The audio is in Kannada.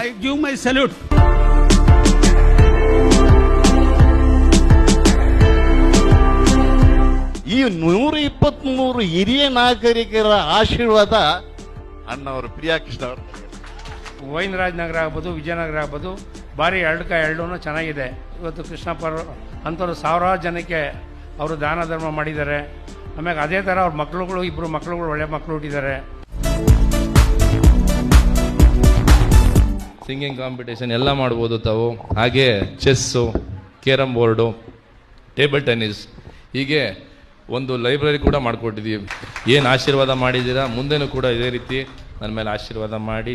I give my salute. ಈ 123 ಹಿರಿಯ ನಾಗರಿಕರ ಆಶೀರ್ವಾದ ಅಣ್ಣವರು ಪ್ರಿಯಾ ಕೃಷ್ಣ ಅವರು. ಗೋವಿಂದರಾಜ್ ನಗರ ಆಗ್ಬೋದು, ವಿಜಯನಗರ ಆಗ್ಬೋದು, ಭಾರಿ ಎರಡೂ ಚೆನ್ನಾಗಿದೆ. ಇವತ್ತು ಕೃಷ್ಣಪ್ಪ ಅಂಥವ್ರು ಸಾವಿರಾರು ಜನಕ್ಕೆ ಅವರು ದಾನ ಧರ್ಮ ಮಾಡಿದ್ದಾರೆ. ಆಮೇಲೆ ಅದೇ ಥರ ಅವ್ರ ಮಕ್ಕಳುಗಳು, ಇಬ್ಬರು ಮಕ್ಕಳುಗಳು ಒಳ್ಳೆ ಮಕ್ಕಳು ಹುಟ್ಟಿದ್ದಾರೆ. ಸಿಂಗಿಂಗ್ ಕಾಂಪಿಟೇಷನ್ ಎಲ್ಲ ಮಾಡ್ಬೋದು ತಾವು. ಹಾಗೆ chess, carrom board, table tennis, ಹೀಗೆ ಒಂದು ಲೈಬ್ರರಿ ಕೂಡ ಮಾಡಿಕೊಟ್ಟಿದ್ದೀವಿ. ಏನು ಆಶೀರ್ವಾದ ಮಾಡಿದ್ದೀರಾ, ಮುಂದೆನೂ ಕೂಡ ಇದೇ ರೀತಿ ನನ್ನ ಮೇಲೆ ಆಶೀರ್ವಾದ ಮಾಡಿ